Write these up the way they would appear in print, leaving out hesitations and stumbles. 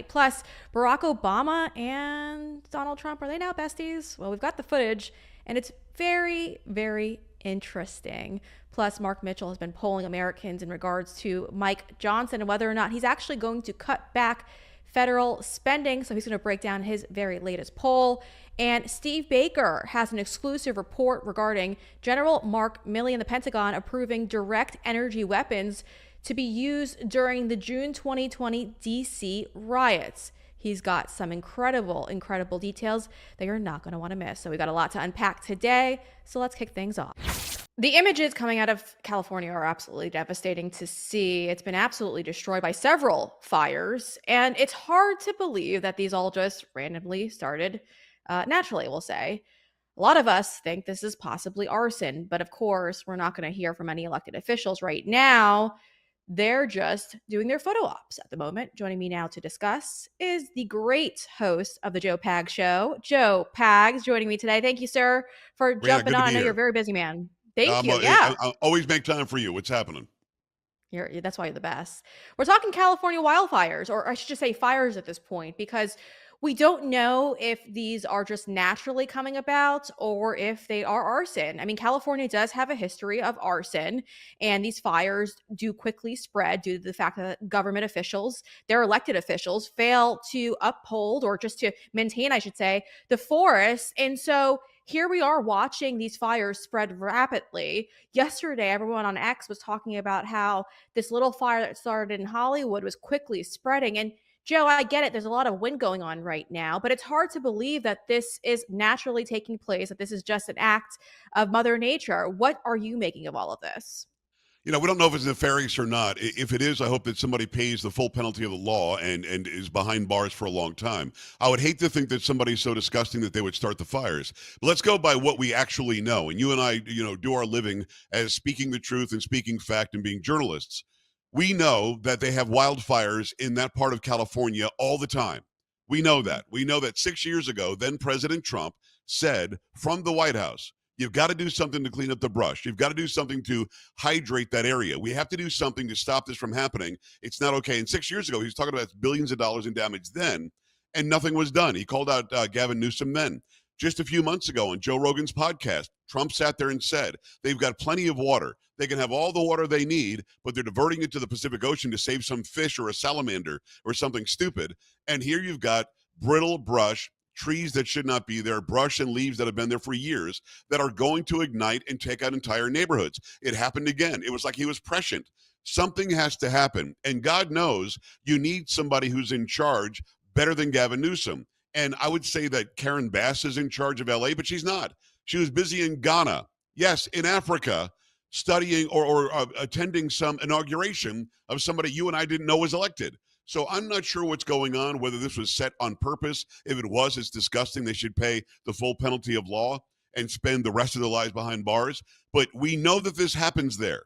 Plus, Barack Obama and Donald Trump, are they now besties? Well, we've got the footage, and it's very, very interesting. Plus, Mark Mitchell has been polling Americans in regards to Mike Johnson and whether or not he's actually going to cut back federal spending. So he's going to break down his very latest poll. And Steve Baker has an exclusive report regarding Gen.Mark Milley and the Pentagon approving direct energy weapons to be used during the June 2020 DC riots. He's got some incredible details that you're not going to want to miss. So we got a lot to unpack today. So let's kick things off. The images coming out of California are absolutely devastating to see. It's been absolutely destroyed by several fires, and it's hard to believe that these all just randomly started naturally, we'll say. A lot of us think this is possibly arson, but of course, we're not going to hear from any elected officials right now. They're just doing their photo ops at the moment. Joining me now to discuss is the great host of the Joe Pags Show, Joe Pags, joining me today. Thank you, sir, for jumping on. I know you're a very busy man. Thank you. Yeah. I'll always make time for you. What's happening? That's why you're the best. We're talking California wildfires, or I should just say fires at this point, because we don't know if these are just naturally coming about or if they are arson. I mean, California does have a history of arson, and these fires do quickly spread due to the fact that government officials, their elected officials, fail to uphold or just to maintain, I should say, the forests. And so here we are watching these fires spread rapidly. Yesterday, everyone on X was talking about how this little fire that started in Hollywood was quickly spreading. And Joe, I get it. There's a lot of wind going on right now, but it's hard to believe that this is naturally taking place, that this is just an act of Mother Nature. What are you making of all of this? We don't know if it's nefarious or not. If it is, I hope that somebody pays the full penalty of the law and is behind bars for a long time. I would hate to think that somebody's so disgusting that they would start the fires. But let's go by what we actually know. And you and I, do our living as speaking the truth and speaking fact and being journalists. We know that they have wildfires in that part of California all the time. We know that. We know that 6 years ago, then President Trump said from the White House, you've got to do something to clean up the brush. You've got to do something to hydrate that area. We have to do something to stop this from happening. It's not okay. And 6 years ago, he was talking about billions of dollars in damage then, and nothing was done. He called out Gavin Newsom then. Just a few months ago on Joe Rogan's podcast, Trump sat there and said, they've got plenty of water. They can have all the water they need, but they're diverting it to the Pacific Ocean to save some fish or a salamander or something stupid. And here you've got brittle brush, trees that should not be there, brush and leaves that have been there for years that are going to ignite and take out entire neighborhoods. It happened again. It was like he was prescient. Something has to happen. And God knows you need somebody who's in charge better than Gavin Newsom. And I would say that Karen Bass is in charge of LA, but she's not. She was busy in Ghana, yes, in Africa, studying or attending some inauguration of somebody you and I didn't know was elected. So I'm not sure what's going on, whether this was set on purpose. If it was, it's disgusting. They should pay the full penalty of law and spend the rest of their lives behind bars. But we know that this happens there.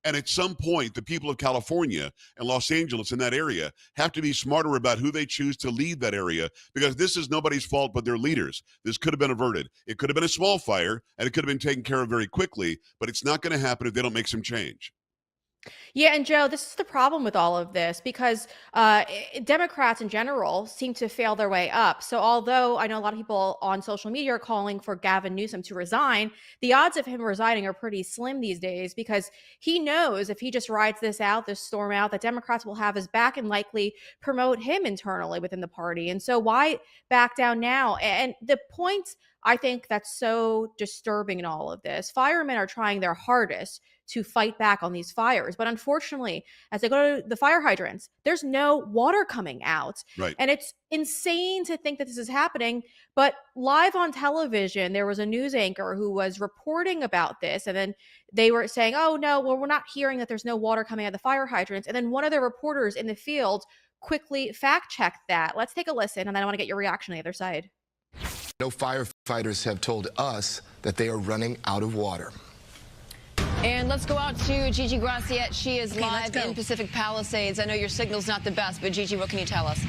And at some point, the people of California and Los Angeles in that area have to be smarter about who they choose to lead that area, because this is nobody's fault but their leaders. This could have been averted. It could have been a small fire, and it could have been taken care of very quickly, but it's not going to happen if they don't make some change. Yeah, and Joe, this is the problem with all of this, because Democrats in general seem to fail their way up. So although I know a lot of people on social media are calling for Gavin Newsom to resign, the odds of him resigning are pretty slim these days, because he knows if he just rides this storm out, that Democrats will have his back and likely promote him internally within the party. And so why back down now? And the point I think that's so disturbing in all of this, firemen are trying their hardest to fight back on these fires. But unfortunately, as they go to the fire hydrants, there's no water coming out. Right. And it's insane to think that this is happening. But live on television, there was a news anchor who was reporting about this. And then they were saying, oh, no, well, we're not hearing that there's no water coming out of the fire hydrants. And then one of the reporters in the field quickly fact checked that. Let's take a listen. And then I want to get your reaction on the other side. No firefighters have told us that they are running out of water. And let's go out to Gigi Graciette. She is live in Pacific Palisades. I know your signal's not the best, but Gigi, what can you tell us?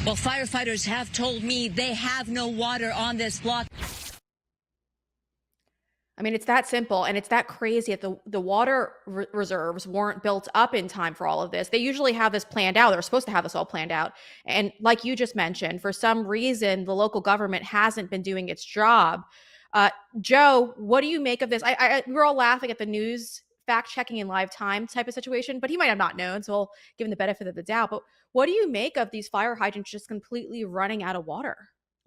Well, firefighters have told me they have no water on this block. I I mean, it's that simple, and it's that crazy that the water reserves weren't built up in time for all of this. They usually have this planned out. They're supposed to have this all planned out. And like you just mentioned, for some reason, the local government hasn't been doing its job. Uh, Joe, what do you make of this? We're all laughing at the news fact checking in live time type of situation, but he might have not known. So we'll give him the benefit of the doubt. But what do you make of these fire hydrants just completely running out of water?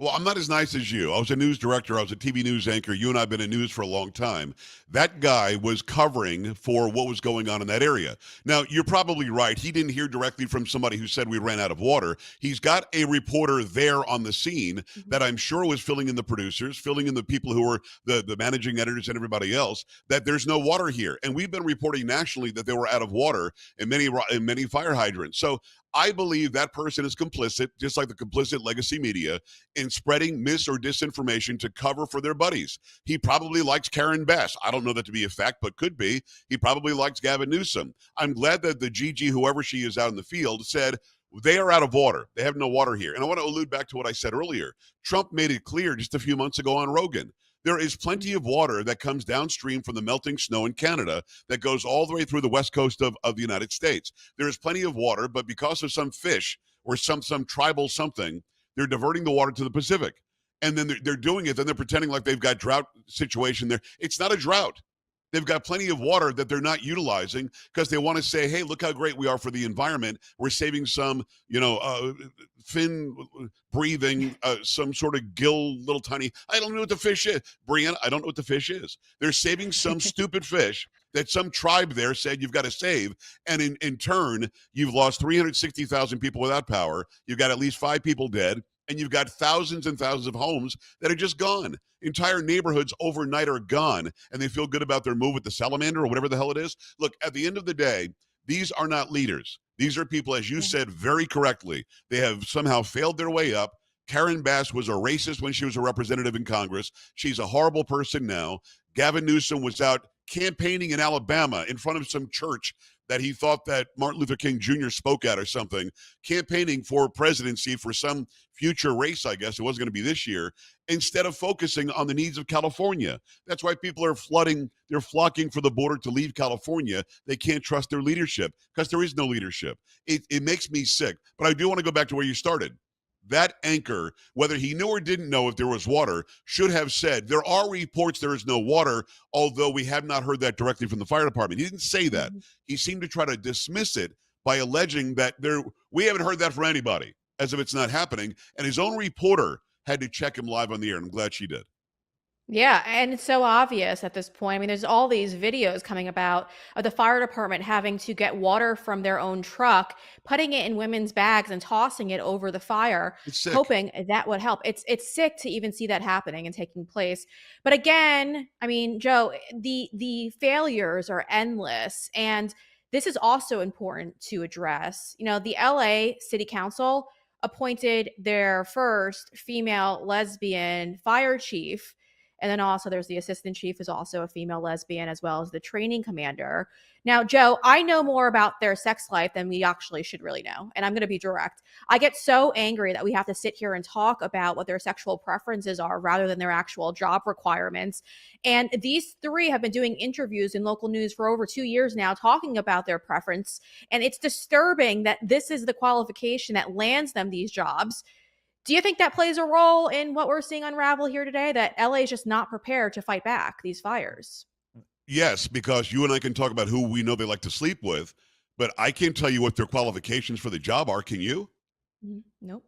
Well, I'm not as nice as you. I was a news director. I was a TV news anchor. You and I have been in news for a long time. That guy was covering for what was going on in that area. Now, you're probably right. He didn't hear directly from somebody who said we ran out of water. He's got a reporter there on the scene that I'm sure was filling in the producers, filling in the people who were the managing editors and everybody else, that there's no water here. And we've been reporting nationally that they were out of water in many fire hydrants. So I believe that person is complicit, just like the complicit legacy media, in spreading mis or disinformation to cover for their buddies. He probably likes Karen Bass. I don't know that to be a fact, but could be. He probably likes Gavin Newsom. I'm glad that the Gigi, whoever she is out in the field, said they are out of water. They have no water here. And I want to allude back to what I said earlier. Trump made it clear just a few months ago on Rogan. There is plenty of water that comes downstream from the melting snow in Canada that goes all the way through the west coast of the United States. There is plenty of water, but because of some fish or some tribal something, they're diverting the water to the Pacific. And then they're doing it, then they're pretending like they've got drought situation there. It's not a drought. They've got plenty of water that they're not utilizing because they want to say, hey, look how great we are for the environment. We're saving some, fin breathing, some sort of gill, little tiny, I don't know what the fish is. Breanna, I don't know what the fish is. They're saving some stupid fish that some tribe there said you've got to save. And in turn, you've lost 360,000 people without power. You've got at least 5 people dead. And you've got thousands and thousands of homes that are just gone. Entire neighborhoods overnight are gone, and they feel good about their move with the salamander or whatever the hell it is. Look, at the end of the day, these are not leaders. These are people, as you said very correctly, they have somehow failed their way up. Karen Bass was a racist when she was a representative in Congress. She's a horrible person now. Gavin Newsom was out campaigning in Alabama in front of some church that he thought that Martin Luther King Jr. spoke at or something, campaigning for presidency for some future race, I guess. It wasn't going to be this year, instead of focusing on the needs of California. That's why people are flooding. They're flocking for the border to leave California. They can't trust their leadership because there is no leadership. It makes me sick. But I do want to go back to where you started. That anchor, whether he knew or didn't know if there was water, should have said, there are reports there is no water, although we have not heard that directly from the fire department. He didn't say that. He seemed to try to dismiss it by alleging that we haven't heard that from anybody, as if it's not happening. And his own reporter had to check him live on the air, and I'm glad she did. Yeah, and it's so obvious at this point. I mean, there's all these videos coming about of the fire department having to get water from their own truck, putting it in women's bags and tossing it over the fire, hoping that would help. It's sick to even see that happening and taking place. But again, I mean, Joe, the failures are endless, and this is also important to address. You know, the LA City Council appointed their first female lesbian fire chief. And then also there's the assistant chief is also a female lesbian, as well as the training commander. Now, Joe, I know more about their sex life than we actually should really know. And I'm going to be direct. I get so angry that we have to sit here and talk about what their sexual preferences are rather than their actual job requirements. And these 3 have been doing interviews in local news for over 2 years now, talking about their preference. And it's disturbing that this is the qualification that lands them these jobs. Do you think that plays a role in what we're seeing unravel here today, that LA is just not prepared to fight back these fires? Yes, because you and I can talk about who we know they like to sleep with, but I can't tell you what their qualifications for the job are. Can you? Nope.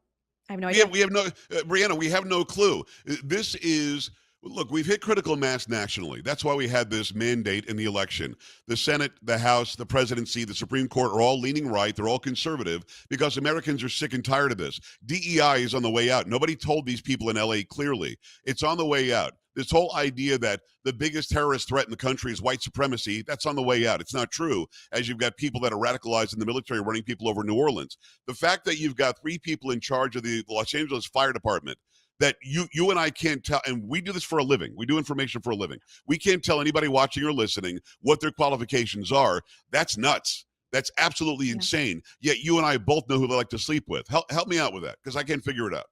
I have no idea. We have no, Breanna, we have no clue. This is, look, we've hit critical mass nationally. That's why we had this mandate in the election. The Senate, the House, the presidency, the Supreme Court are all leaning right. They're all conservative because Americans are sick and tired of this. DEI is on the way out. Nobody told these people in LA clearly. It's on the way out. This whole idea that the biggest terrorist threat in the country is white supremacy, that's on the way out. It's not true, as you've got people that are radicalized in the military running people over New Orleans. The fact that you've got 3 people in charge of the Los Angeles Fire Department that you and I can't tell, and we do this for a living. We do information for a living. We can't tell anybody watching or listening what their qualifications are. That's nuts. That's absolutely insane. Yet you and I both know who they like to sleep with. Help me out with that, because I can't figure it out.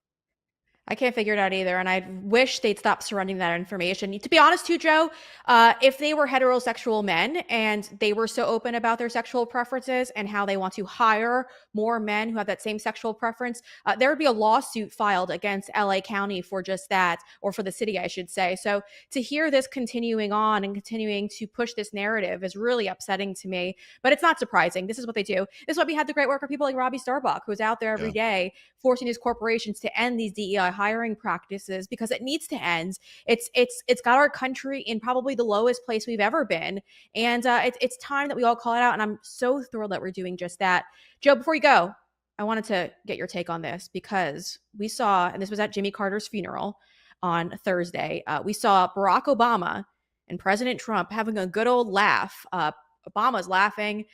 I can't figure it out either. And I wish they'd stop surrendering that information. To be honest, too, Joe, if they were heterosexual men and they were so open about their sexual preferences and how they want to hire more men who have that same sexual preference, there would be a lawsuit filed against LA County for just that, or for the city, I should say. So to hear this continuing on and continuing to push this narrative is really upsetting to me, but it's not surprising. This is what they do. This is why we had the great work of people like Robbie Starbuck, who's out there every day forcing these corporations to end these DEI hiring practices, because it needs to end. It's got our country in probably the lowest place we've ever been, and it's time that we all call it out. And I'm so thrilled that we're doing just that. Joe, before you go, I wanted to get your take on this, because we saw, and this was at Jimmy Carter's funeral on Thursday, we saw Barack Obama and President Trump having a good old laugh. Obama's laughing.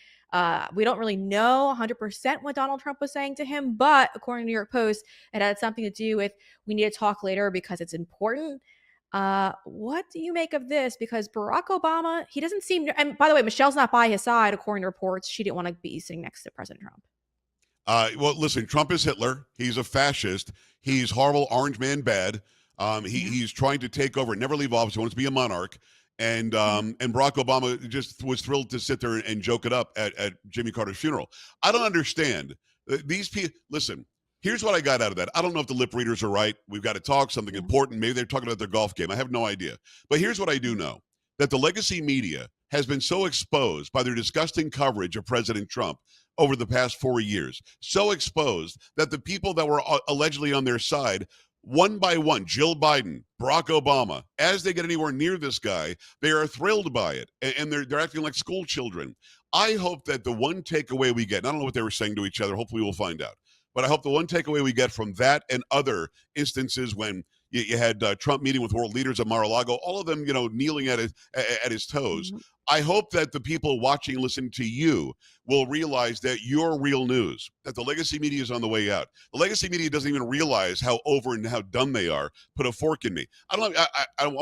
We don't really know 100% what Donald Trump was saying to him, but according to New York Post, it had something to do with, we need to talk later because it's important. What do you make of this? Because Barack Obama, he doesn't seem, and by the way, Michelle's not by his side, according to reports. She didn't want to be sitting next to President Trump. Well, listen, Trump is Hitler. He's a fascist. He's horrible, orange man bad. He's trying to take over and never leave office. He wants to be a monarch. And Barack Obama just was thrilled to sit there and joke it up at Jimmy Carter's funeral. I don't understand. These people, listen, here's what I got out of that. I don't know if the lip readers are right. We've got to talk something important. Maybe they're talking about their golf game. I have no idea. But here's what I do know, that the legacy media has been so exposed by their disgusting coverage of President Trump over the past 4 years, so exposed that the people that were allegedly on their side, one by one, Jill Biden, Barack Obama, as they get anywhere near this guy, they are thrilled by it, and they're acting like school children. I hope that the one takeaway we get, and I don't know what they were saying to each other, hopefully we'll find out, but I hope the one takeaway we get from that and other instances when you had Trump meeting with world leaders at Mar-a-Lago, all of them, kneeling at his toes. Mm-hmm. I hope that the people watching, listening to you, will realize that you're real news, that the legacy media is on the way out. The legacy media doesn't even realize how over and how dumb they are. Put a fork in me. I want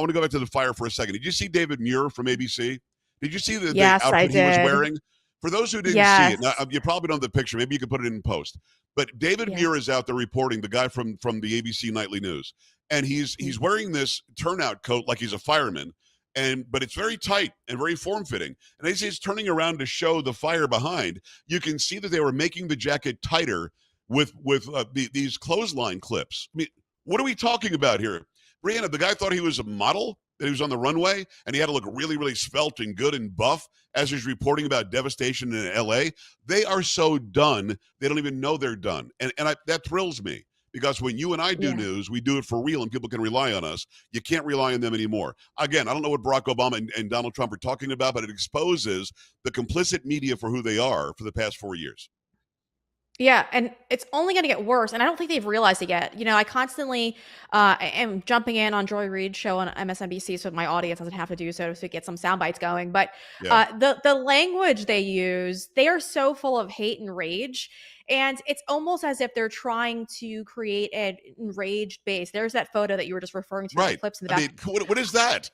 to go back to the fire for a second. Did you see David Muir from ABC? Did you see the outfit he was wearing? For those who didn't see it, now, you probably don't have the picture. Maybe you can put it in post. But David Muir is out there reporting, the guy from the ABC Nightly News. And he's wearing this turnout coat like he's a fireman. But it's very tight and very form-fitting. And as he's turning around to show the fire behind, you can see that they were making the jacket tighter with these clothesline clips. I mean, what are we talking about here? Breanna, the guy thought he was a model, that he was on the runway, and he had to look really, really svelte and good and buff as he's reporting about devastation in L.A. They are so done, they don't even know they're done. And that thrills me. Because when you and I do news, we do it for real and people can rely on us. You can't rely on them anymore. Again, I don't know what Barack Obama and Donald Trump are talking about, but it exposes the complicit media for who they are for the past 4 years. Yeah, and it's only going to get worse, and I don't think they've realized it yet. I constantly am jumping in on Joy Reid's show on MSNBC, so my audience doesn't have to do so to get some sound bites going. But the language they use, they are so full of hate and rage, and it's almost as if they're trying to create an enraged base. There's that photo that you were just referring to, the clips in the back. I mean, what is that?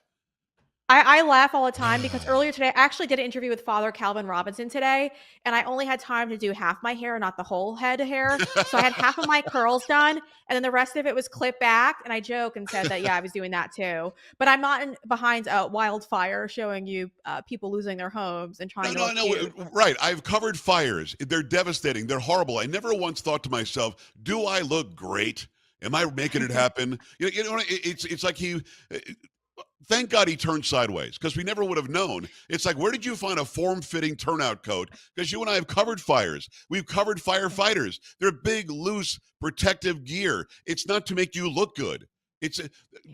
I laugh all the time because earlier today, I actually did an interview with Father Calvin Robinson today, and I only had time to do half my hair, not the whole head of hair. So I had half of my curls done, and then the rest of it was clipped back. And I joke and said that, I was doing that too. But I'm not behind a wildfire showing you people losing their homes and trying to look cute. Right. I've covered fires. They're devastating. They're horrible. I never once thought to myself, do I look great? Am I making it happen? It's like thank God he turned sideways, because we never would have known. It's like, where did you find a form-fitting turnout coat? Because you and I have covered fires. We've covered firefighters. They're big, loose, protective gear. It's not to make you look good.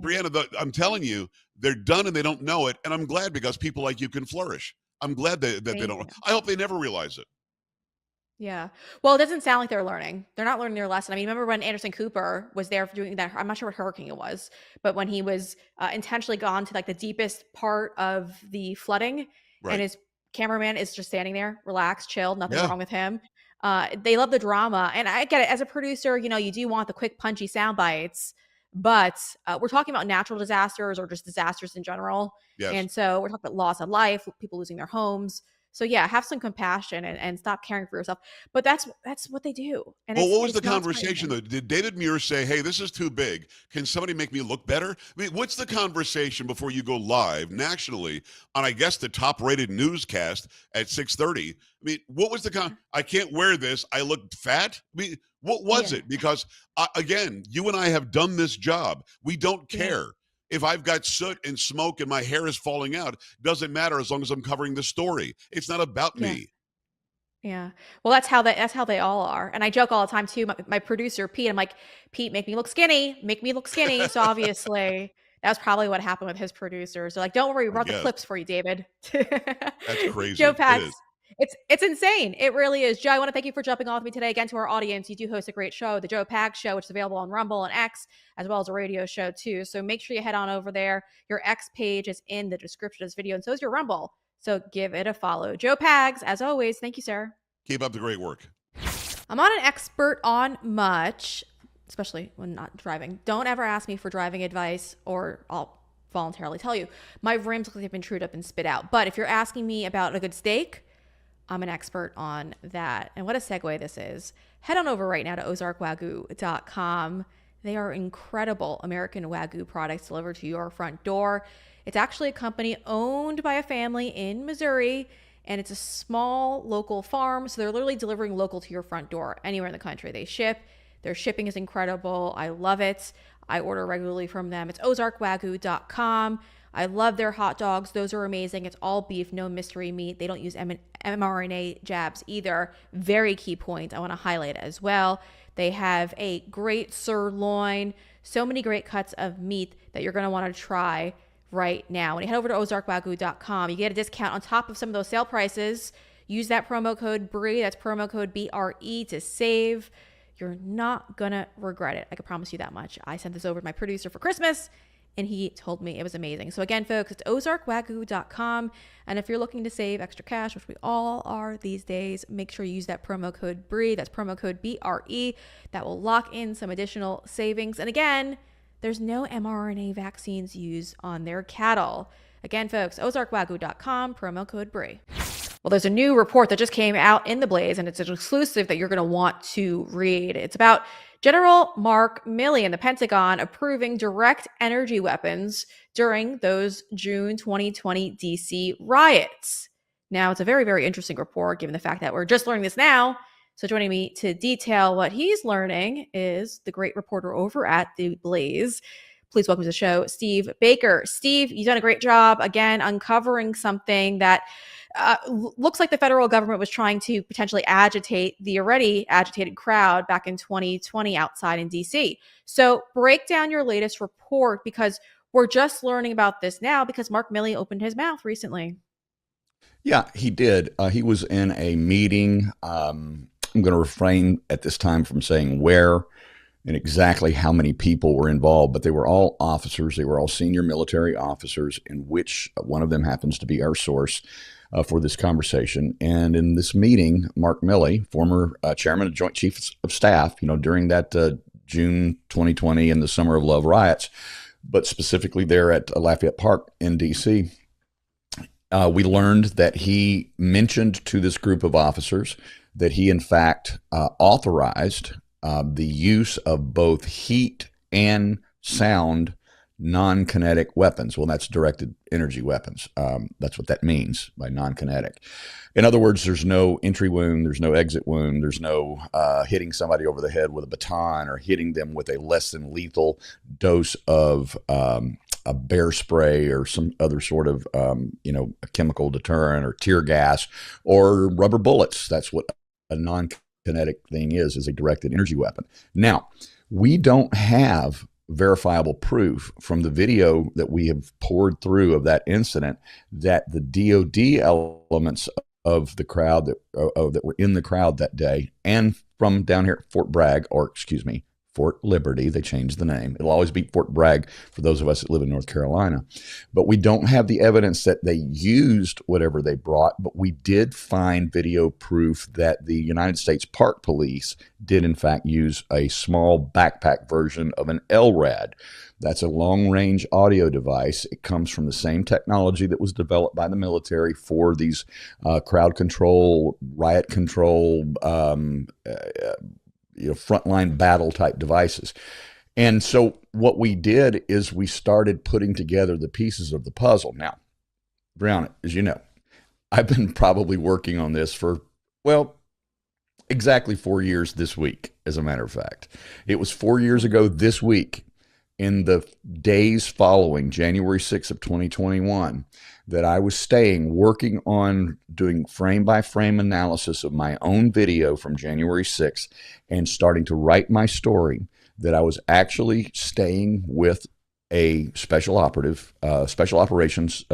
Breanna, I'm telling you, they're done and they don't know it. And I'm glad, because people like you can flourish. I'm glad that they don't. I hope they never realize it. Yeah. Well, it doesn't sound like they're learning. They're not learning their lesson. I mean, remember when Anderson Cooper was there for doing that? I'm not sure what hurricane it was, but when he was intentionally gone to like the deepest part of the flooding, and his cameraman is just standing there, relaxed, chilled, nothing wrong with him. They love the drama. And I get it. As a producer, you do want the quick, punchy sound bites, but we're talking about natural disasters or just disasters in general. Yes. And so we're talking about loss of life, people losing their homes. So yeah, have some compassion and stop caring for yourself. But that's what they do, and Well, what was the it's not conversation, surprising. though? Did David Muir say, hey, this is too big? Can somebody make me look better? I mean, what's the conversation before you go live nationally on, I guess, the top-rated newscast at 6:30? I mean, what was I can't wear this. I look fat? I mean, what was Yeah, it? Because, again, you and I have done this job. We don't yeah, care. If I've got soot and smoke and my hair is falling out, doesn't matter as long as I'm covering the story. It's not about yeah. me. Yeah. Well, that's how they all are. And I joke all the time too. My producer Pete, I'm like, Pete, make me look skinny, make me look skinny. So obviously that was probably what happened with his producers. They're like, don't worry, we I brought the guess. clips for you, David. That's Joe crazy. It Pags, is. it's insane. It really is. Joe, I want to thank you for jumping on with me today. Again, to our audience, you do host a great show, the Joe Pags Show, which is available on Rumble and X, as well as a radio show too. So make sure you head on over there. Your X page is in the description of this video, and so is your Rumble. So give it a follow. Joe Pags, as always, thank you, sir. Keep up the great work. I'm not an expert on much, especially when not driving. Don't ever ask me for driving advice or I'll voluntarily tell you. My rims look like they've been chewed up and spit out. But if you're asking me about a good steak, I'm an expert on that. And what a segue this is. Head on over right now to ozarkwagyu.com. They are incredible American Wagyu products delivered to your front door. It's actually a company owned by a family in Missouri, and it's a small local farm. So they're literally delivering local to your front door anywhere in the country. They ship. Their shipping is incredible. I love it. I order regularly from them. It's ozarkwagyu.com. I love their hot dogs. Those are amazing. It's all beef, no mystery meat. They don't use mRNA jabs either. Very key point I want to highlight as well. They have a great sirloin. So many great cuts of meat that you're going to want to try right now. When you head over to ozarkwagyu.com, you get a discount on top of some of those sale prices. Use that promo code BRE, that's promo code BRE to save. You're not gonna regret it. I can promise you that much. I sent this over to my producer for Christmas and he told me it was amazing. So again, folks, it's ozarkwagyu.com. And if you're looking to save extra cash, which we all are these days, make sure you use that promo code BRE, that's promo code BRE. That will lock in some additional savings. And again, there's no mRNA vaccines used on their cattle. Again, folks, ozarkwagyu.com, promo code BRE. Well, there's a new report that just came out in the Blaze, and it's an exclusive that you're going to want to read. It's about Gen.Mark Milley and the Pentagon approving direct energy weapons during those June 2020 DC riots. Now, it's a very, very interesting report, given the fact that we're just learning this now. So joining me to detail what he's learning is the great reporter over at The Blaze. Please welcome to the show, Steve Baker. Steve, you've done a great job, again, uncovering something that looks like the federal government was trying to potentially agitate the already agitated crowd back in 2020 outside in DC. So break down your latest report, because we're just learning about this now because Mark Milley opened his mouth recently. Yeah, he did. He was in a meeting. I'm going to refrain at this time from saying where and exactly how many people were involved, but they were all officers. They were all senior military officers, in which one of them happens to be our source for this conversation. And in this meeting, Mark Milley, former chairman of Joint Chiefs of Staff, during that June 2020 and the Summer of Love riots, but specifically there at Lafayette Park in D.C., we learned that he mentioned to this group of officers that he, in fact, authorized the use of both heat and sound non-kinetic weapons. Well, that's directed energy weapons. That's what that means by non-kinetic. In other words, there's no entry wound, there's no exit wound, there's no hitting somebody over the head with a baton or hitting them with a less than lethal dose of a bear spray or some other sort of, a chemical deterrent or tear gas or rubber bullets. That's what a non-kinetic thing is a directed energy weapon. Now, we don't have verifiable proof from the video that we have poured through of that incident that the DOD elements of the crowd that were in the crowd that day and from down here at Fort Bragg, Fort Liberty. They changed the name. It'll always be Fort Bragg for those of us that live in North Carolina. But we don't have the evidence that they used whatever they brought, but we did find video proof that the United States Park Police did in fact use a small backpack version of an LRAD. That's a long-range audio device. It comes from the same technology that was developed by the military for these crowd control, riot control, frontline battle type devices. And so what we did is we started putting together the pieces of the puzzle. Now, Breanna, as you know, I've been probably working on this for, exactly 4 years this week, as a matter of fact. It was 4 years ago this week, in the days following January 6th of 2021, that I was working on doing frame-by-frame analysis of my own video from January 6th and starting to write my story, that I was actually staying with a special operations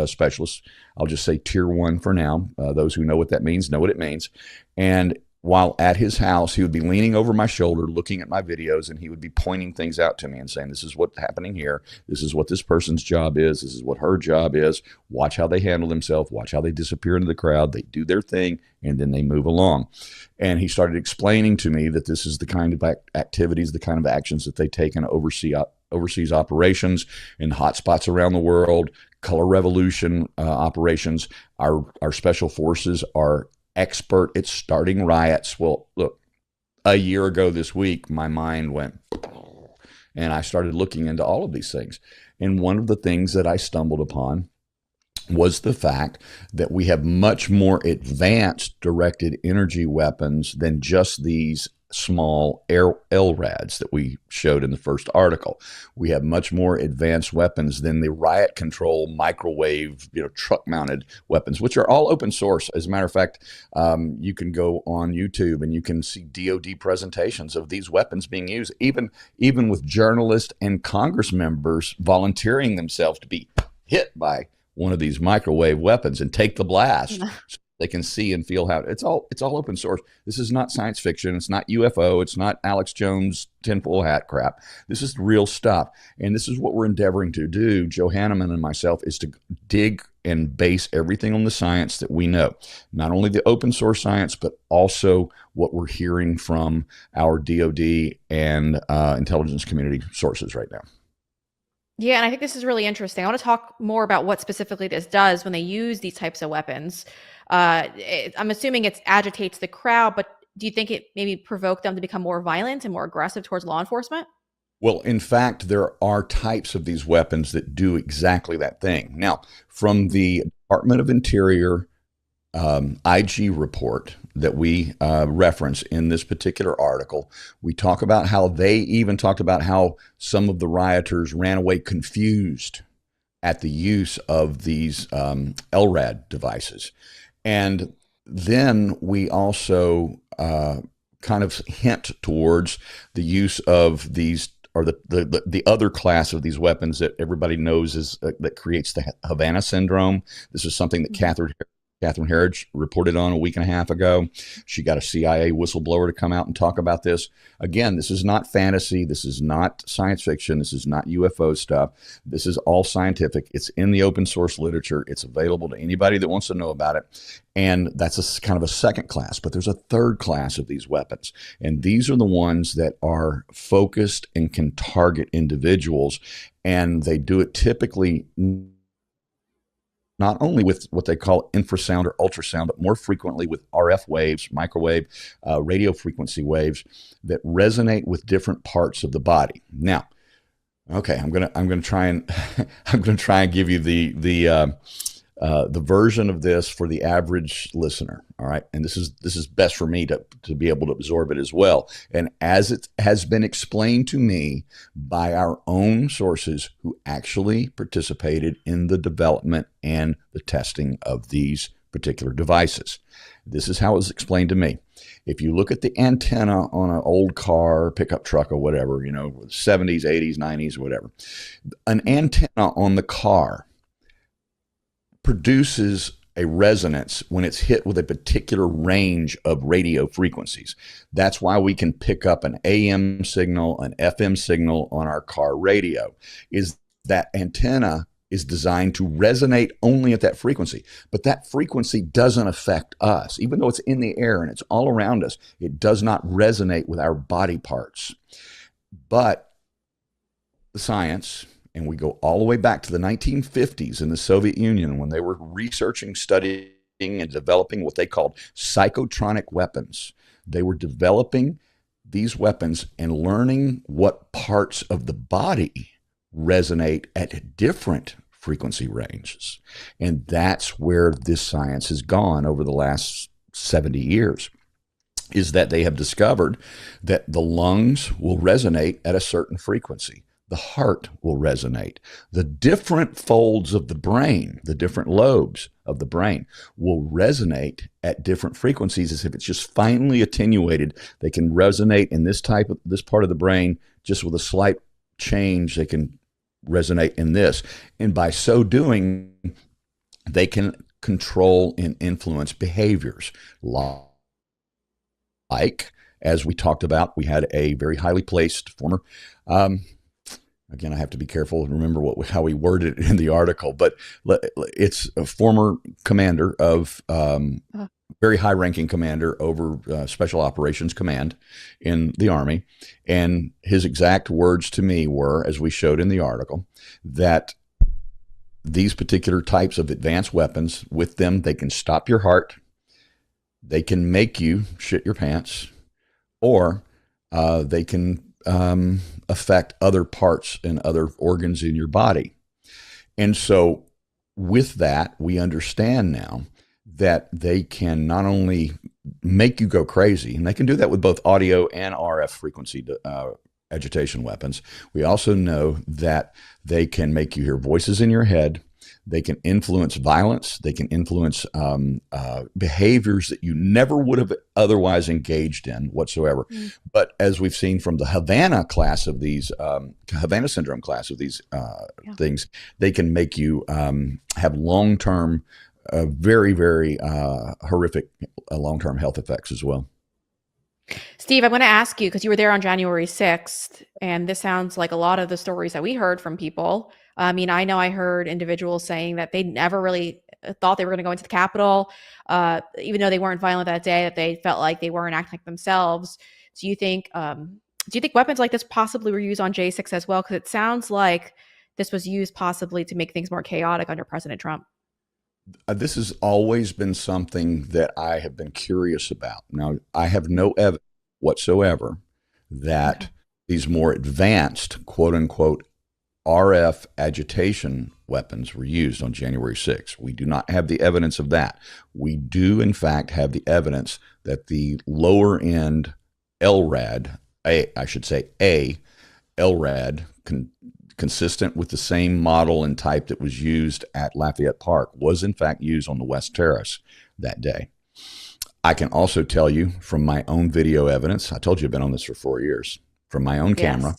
specialist. I'll just say tier 1 for now. Those who know what that means know what it means. And while at his house, he would be leaning over my shoulder, looking at my videos, and he would be pointing things out to me and saying, this is what's happening here. This is what this person's job is. This is what her job is. Watch how they handle themselves. Watch how they disappear into the crowd. They do their thing, and then they move along. And he started explaining to me that this is the kind of activities, the kind of actions that they take in overseas operations in hotspots around the world, color revolution operations. Our special forces are expert at starting riots. Well, look, a year ago this week, my mind went, and I started looking into all of these things. And one of the things that I stumbled upon was the fact that we have much more advanced directed energy weapons than just these small LRADs that we showed in the first article. We have much more advanced weapons than the riot control microwave, truck mounted weapons, which are all open source. As a matter of fact, you can go on YouTube and you can see DoD presentations of these weapons being used, even with journalists and Congress members volunteering themselves to be hit by one of these microwave weapons and take the blast. They can see and feel how it's all open source. This is not science fiction. It's not UFO. It's not Alex Jones tinfoil hat crap. This is real stuff. And this is what we're endeavoring to do, Joe Hanneman and myself, is to dig and base everything on the science that we know. Not only the open source science, but also what we're hearing from our DoD and intelligence community sources right now. Yeah, and I think this is really interesting. I want to talk more about what specifically this does when they use these types of weapons. I'm assuming it agitates the crowd, but do you think it maybe provoked them to become more violent and more aggressive towards law enforcement? Well, in fact, there are types of these weapons that do exactly that thing. Now, from the Department of Interior IG report that we reference in this particular article, we talk about how they even talked about how some of the rioters ran away confused at the use of these LRAD devices. And then we also kind of hint towards the use of these, or the other class of these weapons that everybody knows is that creates the Havana syndrome. This is something that Catherine Herridge reported on a week and a half ago. She got a CIA whistleblower to come out and talk about this. Again, this is not fantasy. This is not science fiction. This is not UFO stuff. This is all scientific. It's in the open source literature. It's available to anybody that wants to know about it. And that's kind of a second class, but there's a third class of these weapons. And these are the ones that are focused and can target individuals. And they do it typically not only with what they call infrasound or ultrasound, but more frequently with RF waves, microwave, radio frequency waves that resonate with different parts of the body. Now, okay, I'm gonna try and give you the version of this for the average listener. All right, and this is best for me to be able to absorb it as well. And as it has been explained to me by our own sources who actually participated in the development and the testing of these particular devices, this is how it was explained to me. If you look at the antenna on an old car, pickup truck, or whatever, 70s, 80s, 90s, or whatever, an antenna on the car produces a resonance when it's hit with a particular range of radio frequencies. That's why we can pick up an AM signal, an FM signal on our car radio, is that antenna is designed to resonate only at that frequency. But that frequency doesn't affect us. Even though it's in the air and it's all around us, it does not resonate with our body parts. But the science, and we go all the way back to the 1950s in the Soviet Union when they were researching, studying, and developing what they called psychotronic weapons. They were developing these weapons and learning what parts of the body resonate at different frequency ranges. And that's where this science has gone over the last 70 years, is that they have discovered that the lungs will resonate at a certain frequency. The heart will resonate. The different folds of the brain, the different lobes of the brain will resonate at different frequencies, as if it's just finely attenuated. They can resonate in this part of the brain just with a slight change. They can resonate in this. And by so doing, they can control and influence behaviors. Like, as we talked about, we had a very highly placed former, again, I have to be careful and remember how we worded it in the article, but it's a former commander of, very high-ranking commander over Special Operations Command in the Army. And his exact words to me were, as we showed in the article, that these particular types of advanced weapons, with them, they can stop your heart, they can make you shit your pants, or they can affect other parts and other organs in your body. And so with that, we understand now that they can not only make you go crazy, and they can do that with both audio and RF frequency agitation weapons. We also know that they can make you hear voices in your head. They can influence violence. They can influence behaviors that you never would have otherwise engaged in whatsoever. But as we've seen from the Havana class of these, Havana syndrome class of these things, they can make you have long-term, very, very horrific long-term health effects as well. Steve, I'm going to ask you, because you were there on January 6th, and this sounds like a lot of the stories that we heard from people. I mean, I know I heard individuals saying that they never really thought they were going to go into the Capitol, even though they weren't violent that day, that they felt like they weren't acting like themselves. Do you think weapons like this possibly were used on J6 as well? Because it sounds like this was used possibly to make things more chaotic under President Trump. This has always been something that I have been curious about. Now, I have no evidence whatsoever that these more advanced, quote unquote, RF agitation weapons were used on January 6th. We do not have the evidence of that. We do, in fact, have the evidence that the lower end LRAD, LRAD, consistent with the same model and type that was used at Lafayette Park, was in fact used on the West Terrace that day. I can also tell you from my own video evidence, I told you I've been on this for 4 years, from my own camera,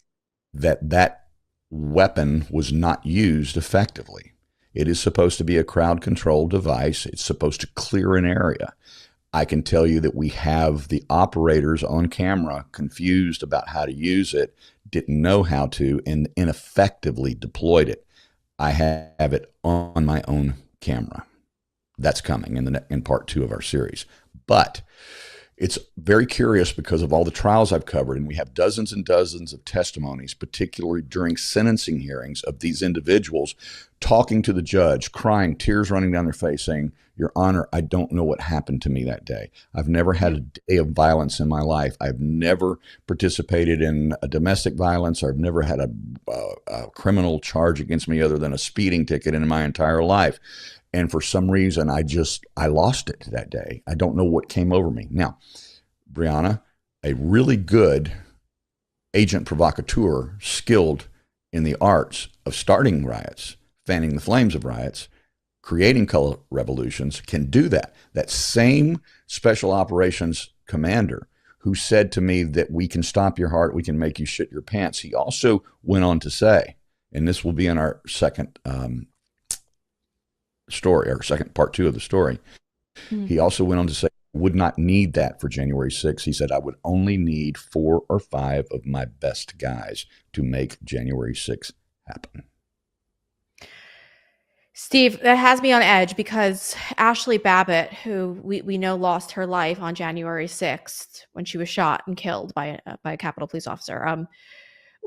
that weapon was not used effectively. It is supposed to be a crowd control device. It's supposed to clear an area. I can tell you that we have the operators on camera confused about how to use it, didn't know how to, and ineffectively deployed it. I have it on my own camera. That's coming in part 2 of our series. But it's very curious because of all the trials I've covered, and we have dozens and dozens of testimonies, particularly during sentencing hearings, of these individuals talking to the judge, crying, tears running down their face, saying, "Your Honor, I don't know what happened to me that day. I've never had a day of violence in my life. I've never participated in a domestic violence. I've never had a criminal charge against me other than a speeding ticket in my entire life. And for some reason, I lost it that day. I don't know what came over me." Now, Breanna, a really good agent provocateur, skilled in the arts of starting riots, fanning the flames of riots, creating color revolutions, can do that. That same special operations commander who said to me that we can stop your heart, we can make you shit your pants, he also went on to say, and this will be in our second story, or second part 2 of the story. He also went on to say, would not need that for January 6th. He said, I would only need 4 or 5 of my best guys to make January 6th happen. Steve, that has me on edge because Ashley Babbitt, who we know lost her life on January 6th when she was shot and killed by a Capitol police officer.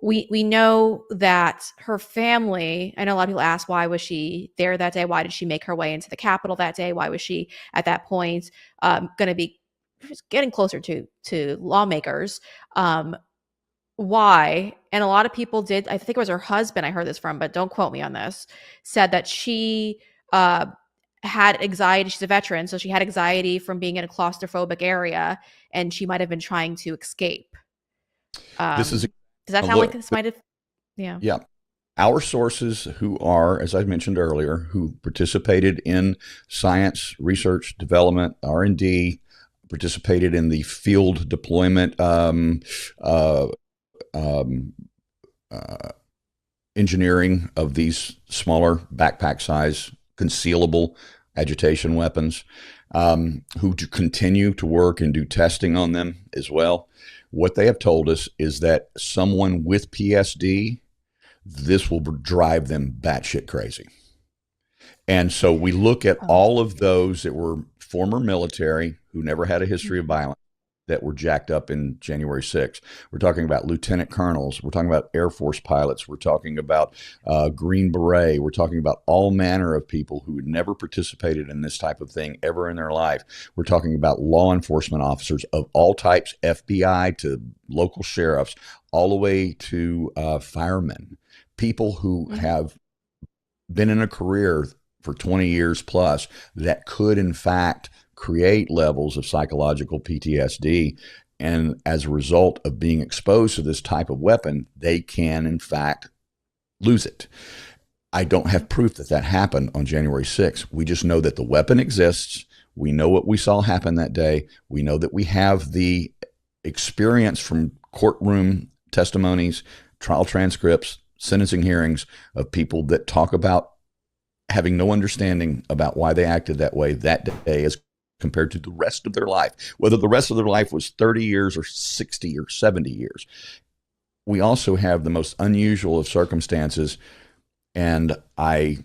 We know that her family, I know a lot of people ask, why was she there that day? Why did she make her way into the Capitol that day? Why was she at that point going to be getting closer to lawmakers? Why? And a lot of people did, I think it was her husband I heard this from, but don't quote me on this, said that she had anxiety. She's a veteran, so she had anxiety from being in a claustrophobic area, and she might have been trying to escape. This is does that sound like this might have? Yeah. Yeah. Our sources, who are, as I mentioned earlier, who participated in science, research, development, R&D, participated in the field deployment engineering of these smaller backpack size concealable agitation weapons, who continue to work and do testing on them as well. What they have told us is that someone with PSD, this will drive them batshit crazy. And so we look at all of those that were former military who never had a history of violence that were jacked up in January 6th. We're talking about lieutenant colonels. We're talking about Air Force pilots. We're talking about Green Beret. We're talking about all manner of people who had never participated in this type of thing ever in their life. We're talking about law enforcement officers of all types, FBI to local sheriffs, all the way to firemen, people who have been in a career for 20 years plus that could, in fact, create levels of psychological PTSD. And as a result of being exposed to this type of weapon, they can, in fact, lose it. I don't have proof that that happened on January 6th. We just know that the weapon exists. We know what we saw happen that day. We know that we have the experience from courtroom testimonies, trial transcripts, sentencing hearings of people that talk about having no understanding about why they acted that way that day as compared to the rest of their life, whether the rest of their life was 30 years or 60 or 70 years. We also have the most unusual of circumstances, and I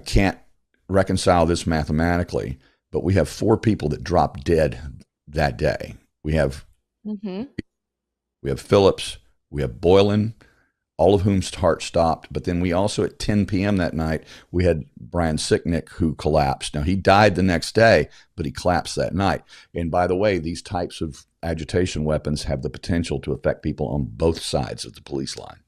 can't reconcile this mathematically, but we have 4 people that dropped dead that day. We have Phillips, we have Boylan, all of whom's heart stopped. But then we also, at 10 p.m. that night, we had Brian Sicknick, who collapsed. Now, he died the next day, but he collapsed that night. And by the way, these types of agitation weapons have the potential to affect people on both sides of the police line.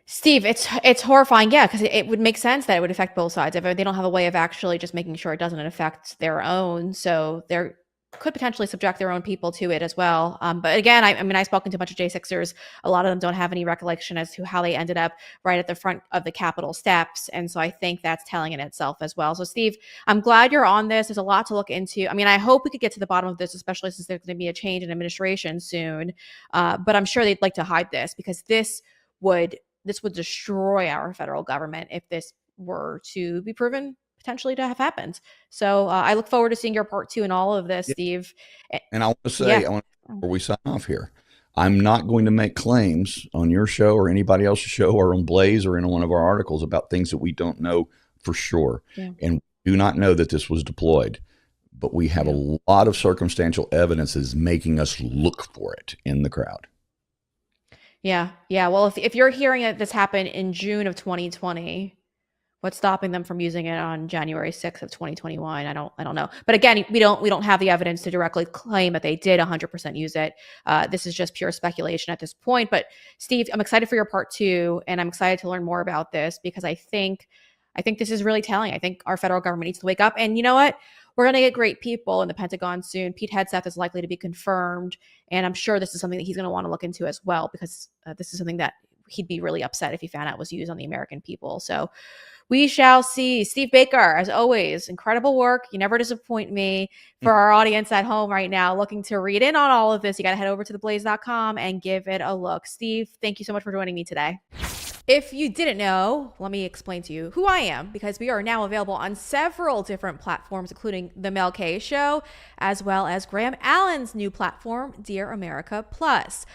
Steve, it's horrifying, yeah, because it would make sense that it would affect both sides. If they don't have a way of actually just making sure it doesn't affect their own, so they're could potentially subject their own people to it as well. But again, I mean, I've spoken to a bunch of J6ers. A lot of them don't have any recollection as to how they ended up right at the front of the Capitol steps. And so I think that's telling in itself as well. So Steve, I'm glad you're on this. There's a lot to look into. I mean, I hope we could get to the bottom of this, especially since there's going to be a change in administration soon. But I'm sure they'd like to hide this because this would destroy our federal government if this were to be proven potentially to have happened. So I look forward to seeing your part 2 in all of this, Steve. And I want to say, before we sign off here, I'm not going to make claims on your show or anybody else's show or on Blaze or in one of our articles about things that we don't know for sure. Yeah. And we do not know that this was deployed, but we have a lot of circumstantial evidence that is making us look for it in the crowd. Yeah. Well, if you're hearing that this happened in June of 2020, what's stopping them from using it on January 6th of 2021? I don't know. But again, we don't have the evidence to directly claim that they did 100% use it. This is just pure speculation at this point. But Steve, I'm excited for your part 2, and I'm excited to learn more about this because I think this is really telling. I think our federal government needs to wake up. And you know what? We're going to get great people in the Pentagon soon. Pete Hegseth is likely to be confirmed, and I'm sure this is something that he's going to want to look into as well because this is something that he'd be really upset if he found out was used on the American people. So we shall see. Steve Baker, as always, incredible work. You never disappoint me. For our audience at home right now looking to read in on all of this, you got to head over to theblaze.com and give it a look. Steve, thank you so much for joining me today. If you didn't know, let me explain to you who I am, because we are now available on several different platforms, including The Mel K Show, as well as Graham Allen's new platform, Dear America Plus.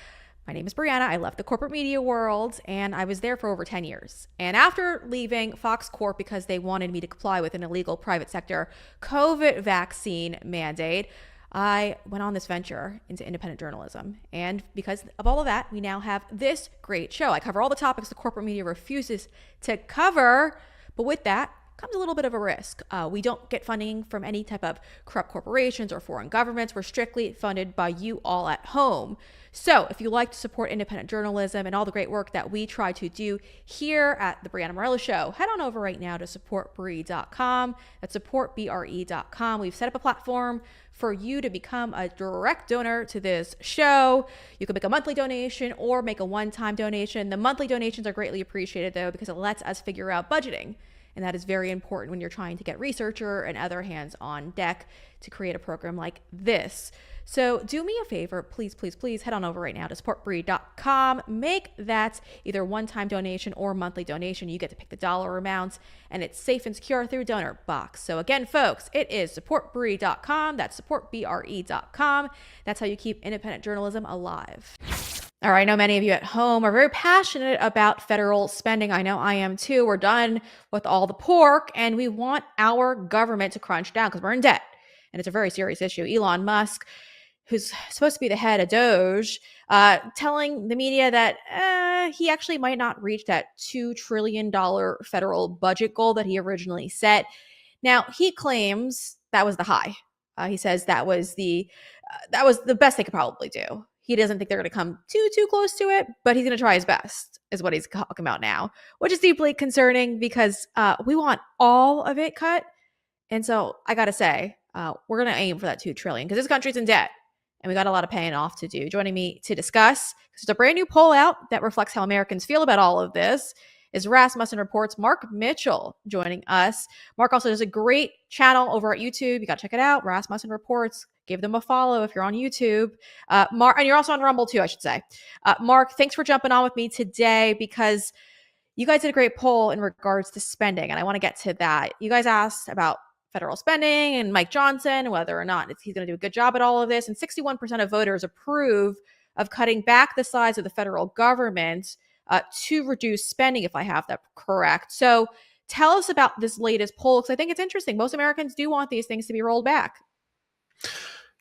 My name is Breanna. I left the corporate media world, and I was there for over 10 years. And after leaving Fox Corp because they wanted me to comply with an illegal private sector COVID vaccine mandate, I went on this venture into independent journalism. And because of all of that, we now have this great show. I cover all the topics the corporate media refuses to cover. But with that comes a little bit of a risk. We don't get funding from any type of corrupt corporations or foreign governments. We're strictly funded by you all at home. So if you like to support independent journalism and all the great work that we try to do here at the Breanna Morello Show, head on over right now to supportbre.com. That's supportbre.com. We've set up a platform for you to become a direct donor to this show. You can make a monthly donation or make a one-time donation. The monthly donations are greatly appreciated, though, because it lets us figure out budgeting. And that is very important when you're trying to get researcher and other hands on deck to create a program like this. So do me a favor, please, please, please head on over right now to supportbre.com. Make that either one-time donation or monthly donation. You get to pick the dollar amount, and it's safe and secure through Donor Box. So again, folks, it is supportbre.com. That's supportbre.com. That's how you keep independent journalism alive. All right, I know many of you at home are very passionate about federal spending. I know I am too. We're done with all the pork, and we want our government to crunch down because we're in debt. And it's a very serious issue. Elon Musk, who's supposed to be the head of Doge, telling the media that he actually might not reach that $2 trillion federal budget goal that he originally set. Now, he claims that was the high. He says that was the best they could probably do. He doesn't think they're going to come too close to it, but he's going to try his best, is what he's talking about now, which is deeply concerning because we want all of it cut. And so I got to say, we're going to aim for that $2 trillion because this country's in debt and we got a lot of paying off to do. Joining me to discuss, because there's a brand new poll out that reflects how Americans feel about all of this, is Rasmussen Report's Mark Mitchell joining us. Mark also does a great channel over at YouTube. You got to check it out, Rasmussen Reports. Give them a follow if you're on YouTube. Mark, and you're also on Rumble too, I should say. Mark, thanks for jumping on with me today because you guys did a great poll in regards to spending, and I want to get to that. You guys asked about federal spending and Mike Johnson, whether or not he's going to do a good job at all of this, and 61% of voters approve of cutting back the size of the federal government to reduce spending, if I have that correct. So tell us about this latest poll, because I think it's interesting. Most Americans do want these things to be rolled back.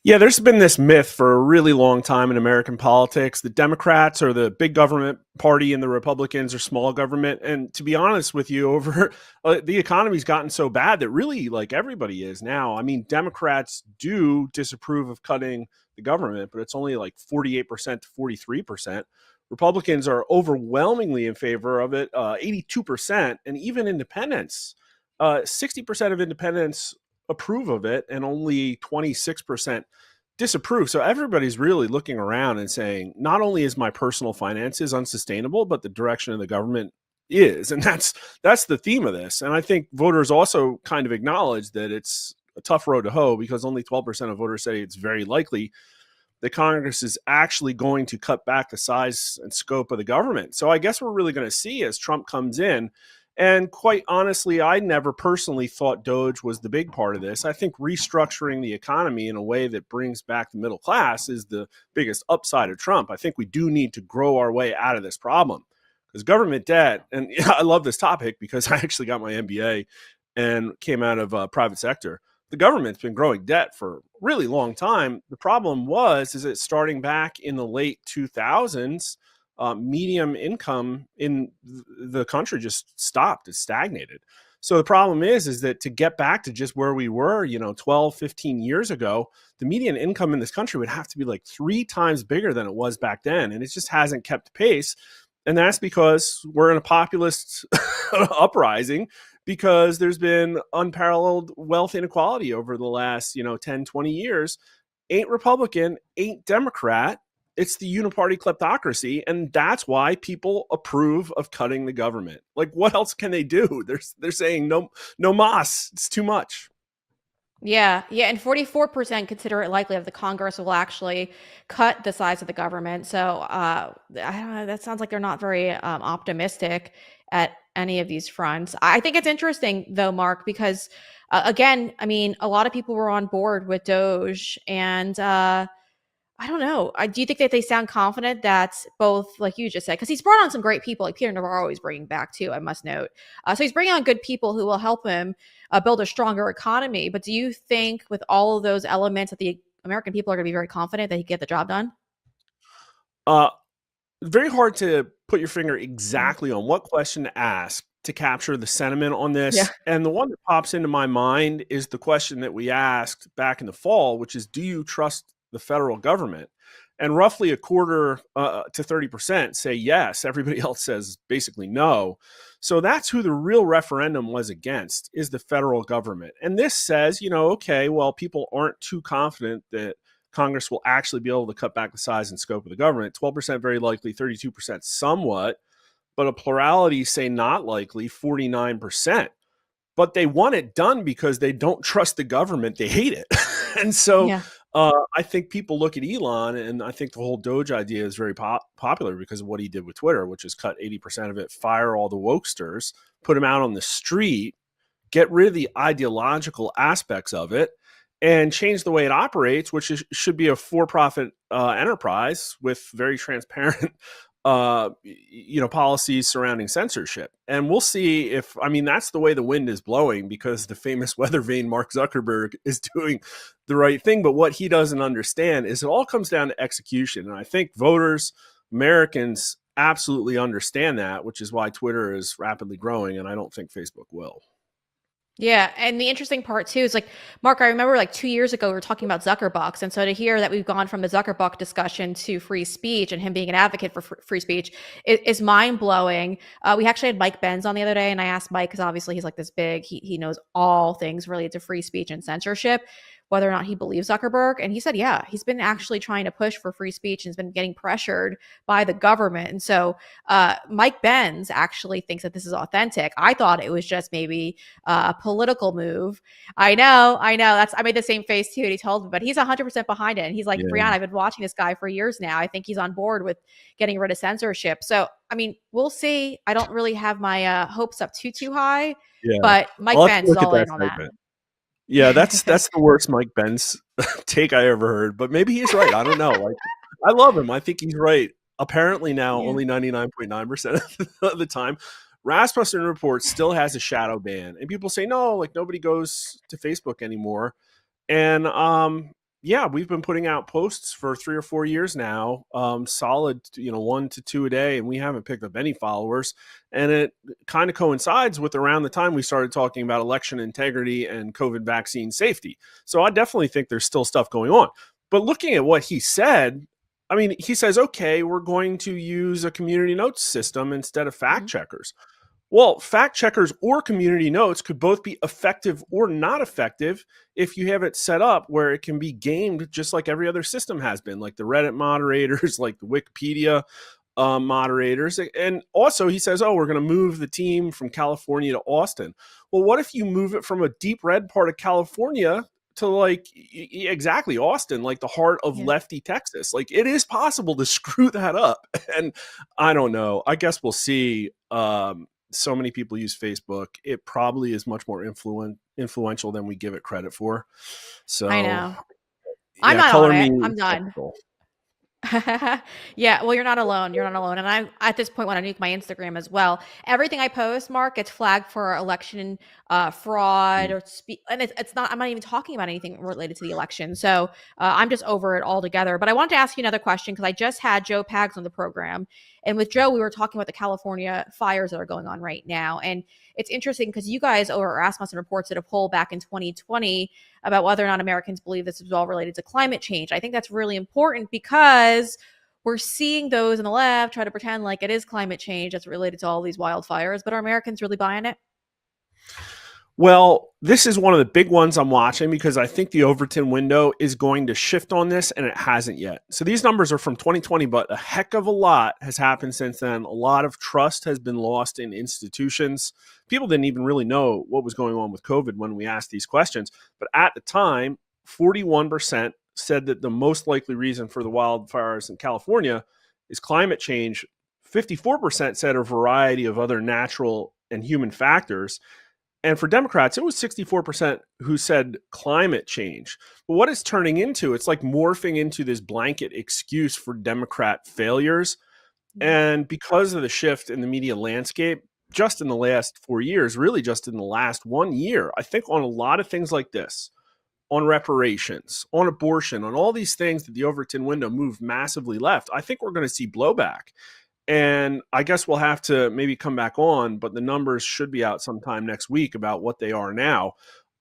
Yeah, there's been this myth for a really long time in American politics. The Democrats are the big government party and the Republicans are small government. And to be honest with you, over the economy's gotten so bad that really like everybody is now. I mean, Democrats do disapprove of cutting the government, but it's only like 48% to 43%. Republicans are overwhelmingly in favor of it, 82%, and even independents, 60% of independents approve of it and only 26% disapprove. So everybody's really looking around and saying, not only is my personal finances unsustainable, but the direction of the government is. And that's the theme of this. And I think voters also kind of acknowledge that it's a tough road to hoe because only 12% of voters say it's very likely that Congress is actually going to cut back the size and scope of the government. So I guess we're really going to see as Trump comes in. And quite honestly, I never personally thought Doge was the big part of this. I think restructuring the economy in a way that brings back the middle class is the biggest upside of Trump. I think we do need to grow our way out of this problem because government debt, and I love this topic because I actually got my MBA and came out of private sector. The government's been growing debt for a really long time. The problem is that starting back in the late 2000s, medium income in the country just stopped. It stagnated. So the problem is that to get back to just where we were, 12, 15 years ago, the median income in this country would have to be like 3 times bigger than it was back then. And it just hasn't kept pace. And that's because we're in a populist uprising because there's been unparalleled wealth inequality over the last, 10, 20 years. Ain't Republican, ain't Democrat. It's the uniparty kleptocracy, and that's why people approve of cutting the government. Like, what else can they do? They're saying no mas. It's too much. Yeah, yeah, and 44% consider it likely that the Congress will actually cut the size of the government. So I don't know. That sounds like they're not very optimistic at any of these fronts. I think it's interesting though, Mark, because again, I mean, a lot of people were on board with Doge, and I don't know. Do you think that they sound confident that both, like you just said, because he's brought on some great people, like Peter Navarro is bringing back too, I must note. So he's bringing on good people who will help him build a stronger economy. But do you think with all of those elements that the American people are going to be very confident that he can get the job done? Uh, Very hard to put your finger Mm. exactly on what question to ask to capture the sentiment on Yeah. this. And the one that pops into my mind is the question that we asked back in the fall, which is, do you trust the federal government? And roughly a quarter to 30% say yes. Everybody else says basically no. So that's who the real referendum was against, is the federal government. And this says, okay, well, people aren't too confident that Congress will actually be able to cut back the size and scope of the government. 12% very likely, 32% somewhat, but a plurality say not likely, 49%. But they want it done because they don't trust the government. They hate it. And so Yeah. I think people look at Elon, and I think the whole Doge idea is very popular because of what he did with Twitter, which is cut 80% of it, fire all the wokesters, put them out on the street, get rid of the ideological aspects of it, and change the way it operates, which should be a for-profit enterprise with very transparent policies surrounding censorship. And we'll see if, I mean, that's the way the wind is blowing, because the famous weather vane Mark Zuckerberg is doing the right thing. But what he doesn't understand is it all comes down to execution. And I think voters, Americans, absolutely understand that, which is why Twitter is rapidly growing. And I don't think Facebook will. Yeah, and the interesting part too is, like, Mark, I remember like 2 years ago we were talking about Zuckerbucks, and so to hear that we've gone from the Zuckerbuck discussion to free speech and him being an advocate for free speech is mind blowing. We actually had Mike Benz on the other day, and I asked Mike, because obviously he's like this big, he knows all things related to free speech and censorship, whether or not he believes Zuckerberg, and he said, yeah, he's been actually trying to push for free speech and has been getting pressured by the government, and so Mike Benz actually thinks that this is authentic. I thought it was just maybe a political move. I know. I made the same face too. And he told me, but he's 100% behind it. And he's like, Yeah. Breanna, I've been watching this guy for years now. I think he's on board with getting rid of censorship. So, I mean, we'll see. I don't really have my hopes up too high, Yeah. but Mike I'll have to Benz is look at all in on that. segment. Yeah, that's the worst Mike Benz take I ever heard, but maybe he's right. I don't know. Like, I love him. I think he's right. Apparently now, Yeah. only 99.9% of the time. Rasmussen Reports still has a shadow ban, and people say no, like nobody goes to Facebook anymore. And yeah, we've been putting out posts for 3 or 4 years now, solid, 1 to 2 a day, and we haven't picked up any followers. And it kind of coincides with around the time we started talking about election integrity and COVID vaccine safety. So I definitely think there's still stuff going on. But looking at what he said, I mean, he says, okay, we're going to use a community notes system instead of fact checkers. Well, fact checkers or community notes could both be effective or not effective if you have it set up where it can be gamed just like every other system has been, like the Reddit moderators, like the Wikipedia moderators. And also he says, oh, we're going to move the team from California to Austin. Well, what if you move it from a deep red part of California to like exactly Austin, like the heart of lefty Texas? Like, it is possible to screw that up. And I don't know. I guess we'll see. So many people use Facebook. It probably is much more influential than we give it credit for. So I know. I'm yeah, not color on it. me I'm done. skeptical. Yeah, well, you're not alone. You're not alone. And I, at this point, want to nuke my Instagram as well. Everything I post, Mark, gets flagged for election fraud or and it's not. I'm not even talking about anything related to the election. So I'm just over it altogether. But I wanted to ask you another question, because I just had Joe Pags on the program, and with Joe, we were talking about the California fires that are going on right now, and it's interesting because you guys over at Rasmussen Reports did a poll back in 2020 about whether or not Americans believe this is all related to climate change. I think that's really important because we're seeing those in the left try to pretend like it is climate change that's related to all these wildfires, but are Americans really buying it? Well, this is one of the big ones I'm watching because I think the Overton window is going to shift on this, and it hasn't yet. So these numbers are from 2020, but a heck of a lot has happened since then. A lot of trust has been lost in institutions. People didn't even really know what was going on with COVID when we asked these questions. But at the time, 41% said that the most likely reason for the wildfires in California is climate change. 54% said a variety of other natural and human factors. And for Democrats, it was 64% who said climate change. But what it's turning into, it's like morphing into this blanket excuse for Democrat failures. And because of the shift in the media landscape, just in the last 4 years, really just in the last 1 year, I think on a lot of things like this, on reparations, on abortion, on all these things that the Overton window moved massively left, I think we're going to see blowback. And I guess we'll have to maybe come back on, but the numbers should be out sometime next week about what they are now.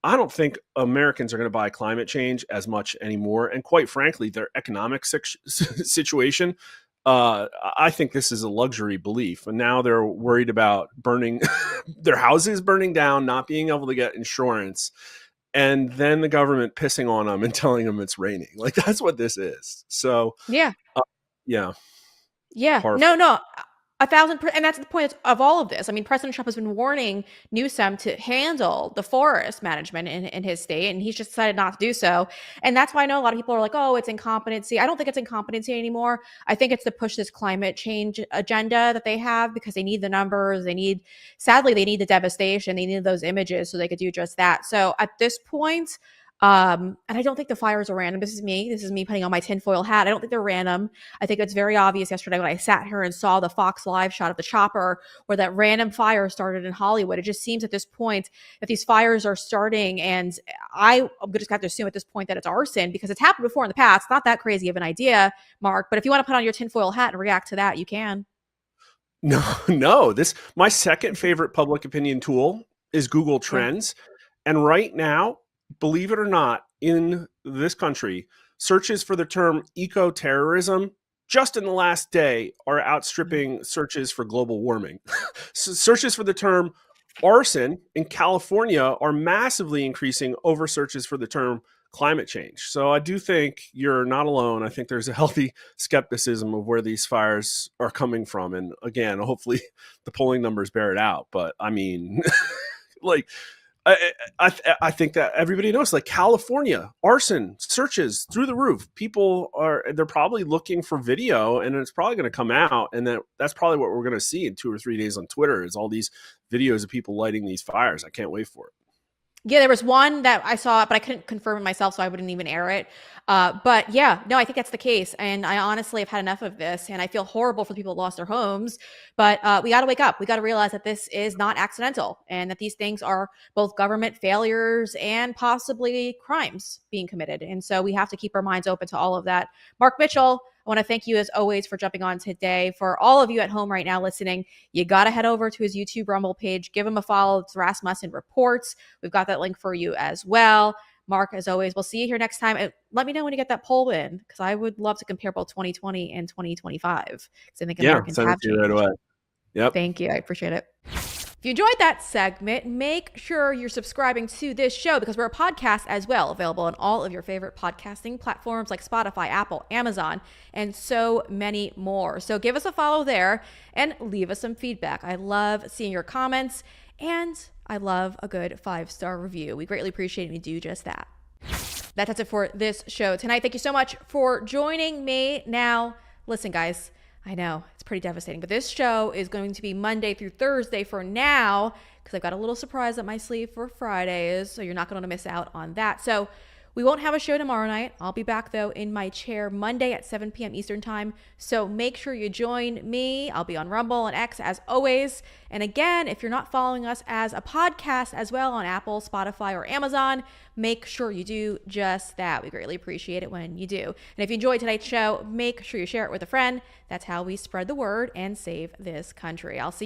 I don't think Americans are going to buy climate change as much anymore. And quite frankly, their economic situation, I think this is a luxury belief. And now they're worried about burning their houses burning down, not being able to get insurance, and then the government pissing on them and telling them it's raining. Like, that's what this is. So, Yeah. yeah. Yeah. Horrifying. No, 1,000%. And that's the point of all of this. I mean, President Trump has been warning Newsom to handle the forest management in his state, and he's just decided not to do so. And that's why I know a lot of people are like, oh, it's incompetency. I don't think it's incompetency anymore. I think it's to push this climate change agenda that they have because they need the numbers. Sadly, they need the devastation. They need those images so they could do just that. So at this point, and I don't think the fires are random. This is me putting on my tinfoil hat. I don't think they're random. I think it's very obvious yesterday when I sat here and saw the Fox Live shot of the chopper where that random fire started in Hollywood. It just seems at this point that these fires are starting, and I'm just have to assume at this point that it's arson because it's happened before in the past. It's not that crazy of an idea, Mark, but if you want to put on your tinfoil hat and react to that, you can. No. My second favorite public opinion tool is Google Trends. And right now, believe it or not, in this country, searches for the term eco-terrorism just in the last day are outstripping searches for global warming. So searches for the term arson in California are massively increasing over searches for the term climate change. So I do think you're not alone. I think there's a healthy skepticism of where these fires are coming from. And again, hopefully the polling numbers bear it out. But I mean, like, I think that everybody knows, like California, arson searches through the roof. They're probably looking for video, and it's probably going to come out. And that's probably what we're going to see in 2 or 3 days on Twitter is all these videos of people lighting these fires. I can't wait for it. Yeah, there was one that I saw, but I couldn't confirm it myself, so I wouldn't even air it. But yeah, no, I think that's the case. And I honestly have had enough of this, and I feel horrible for the people that lost their homes. But we got to wake up. We got to realize that this is not accidental, and that these things are both government failures and possibly crimes being committed. And so we have to keep our minds open to all of that. Mark Mitchell, I want to thank you as always for jumping on today. For all of you at home right now listening, you got to head over to his YouTube Rumble page. Give him a follow. It's Rasmussen Reports. We've got that link for you as well. Mark, as always, we'll see you here next time. And let me know when you get that poll in, because I would love to compare both 2020 and 2025. Because I think Americans have changed. Right away. Yep. Thank you. I appreciate it. If you enjoyed that segment, make sure you're subscribing to this show because we're a podcast as well, available on all of your favorite podcasting platforms like Spotify, Apple, Amazon, and so many more. So give us a follow there and leave us some feedback. I love seeing your comments, and I love a good 5-star review. We greatly appreciate it when you do just that. That's it for this show tonight. Thank you so much for joining me. Now, listen, guys. I know it's pretty devastating, but this show is going to be Monday through Thursday for now because I've got a little surprise up my sleeve for Fridays, so you're not going to miss out on that. So we won't have a show tomorrow night. I'll be back, though, in my chair Monday at 7 p.m. Eastern Time, so make sure you join me. I'll be on Rumble and X as always. And again, if you're not following us as a podcast as well on Apple, Spotify, or Amazon, make sure you do just that. We greatly appreciate it when you do. And if you enjoyed tonight's show, make sure you share it with a friend. That's how we spread the word and save this country. I'll see you.